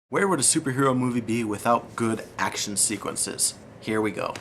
Where would a superhero movie be without good action sequences? Here we go.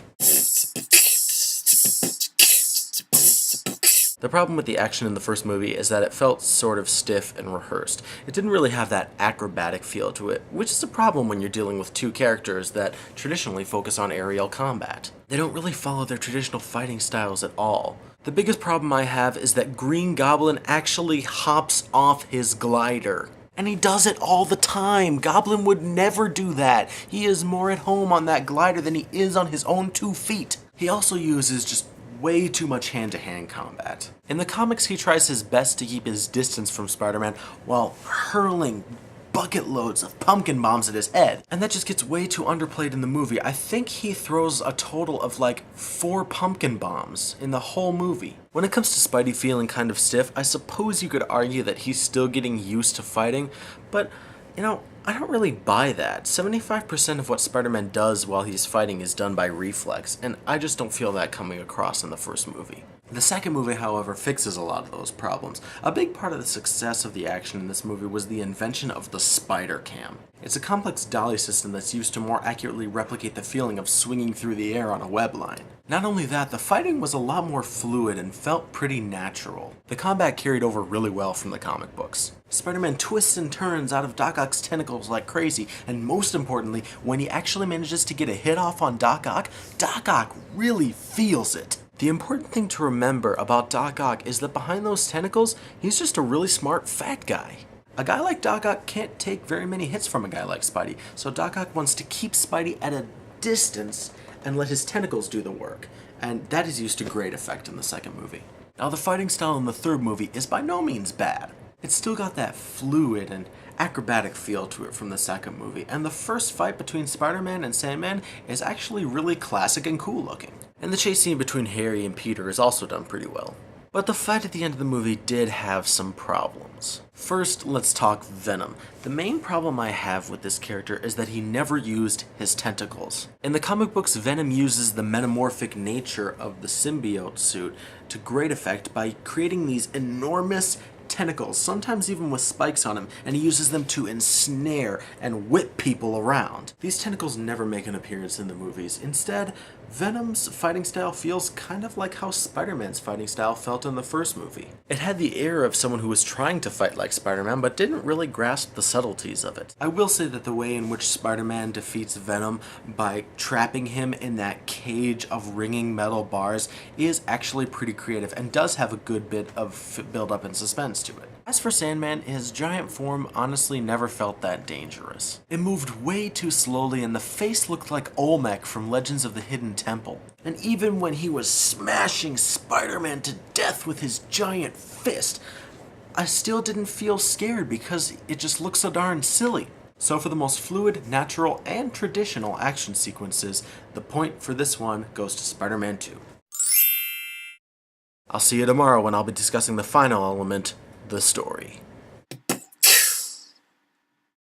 The problem with the action in the first movie is that it felt sort of stiff and rehearsed. It didn't really have that acrobatic feel to it, which is a problem when you're dealing with two characters that traditionally focus on aerial combat. They don't really follow their traditional fighting styles at all. The biggest problem I have is that Green Goblin actually hops off his glider. And he does it all the time. Goblin would never do that. He is more at home on that glider than he is on his own 2 feet. He also uses just way too much hand-to-hand combat. In the comics, he tries his best to keep his distance from Spider-Man while hurling bucket loads of pumpkin bombs at his head. And that just gets way too underplayed in the movie. I think he throws a total of like 4 pumpkin bombs in the whole movie. When it comes to Spidey feeling kind of stiff, I suppose you could argue that he's still getting used to fighting, but I don't really buy that. 75% of what Spider-Man does while he's fighting is done by reflex, and I just don't feel that coming across in the first movie. The second movie, however, fixes a lot of those problems. A big part of the success of the action in this movie was the invention of the Spider Cam. It's a complex dolly system that's used to more accurately replicate the feeling of swinging through the air on a web line. Not only that, the fighting was a lot more fluid and felt pretty natural. The combat carried over really well from the comic books. Spider-Man twists and turns out of Doc Ock's tentacles like crazy, and most importantly, when he actually manages to get a hit off on Doc Ock really feels it. The important thing to remember about Doc Ock is that behind those tentacles, he's just a really smart fat guy. A guy like Doc Ock can't take very many hits from a guy like Spidey, so Doc Ock wants to keep Spidey at a distance and let his tentacles do the work, and that is used to great effect in the second movie. Now, the fighting style in the third movie is by no means bad. It's still got that fluid and acrobatic feel to it from the second movie, and the first fight between Spider-Man and Sandman is actually really classic and cool looking. And the chase scene between Harry and Peter is also done pretty well. But the fight at the end of the movie did have some problems. First, let's talk Venom. The main problem I have with this character is that he never used his tentacles. In the comic books, Venom uses the metamorphic nature of the symbiote suit to great effect by creating these enormous tentacles, sometimes even with spikes on him, and he uses them to ensnare and whip people around. These tentacles never make an appearance in the movies. Instead, Venom's fighting style feels kind of like how Spider-Man's fighting style felt in the first movie. It had the air of someone who was trying to fight like Spider-Man, but didn't really grasp the subtleties of it. I will say that the way in which Spider-Man defeats Venom by trapping him in that cage of ringing metal bars is actually pretty creative and does have a good bit of build-up and suspense to it. As for Sandman, his giant form honestly never felt that dangerous. It moved way too slowly and the face looked like Olmec from Legends of the Hidden Temple. And even when he was smashing Spider-Man to death with his giant fist, I still didn't feel scared because it just looked so darn silly. So for the most fluid, natural, and traditional action sequences, the point for this one goes to Spider-Man 2. I'll see you tomorrow when I'll be discussing the final element, the story.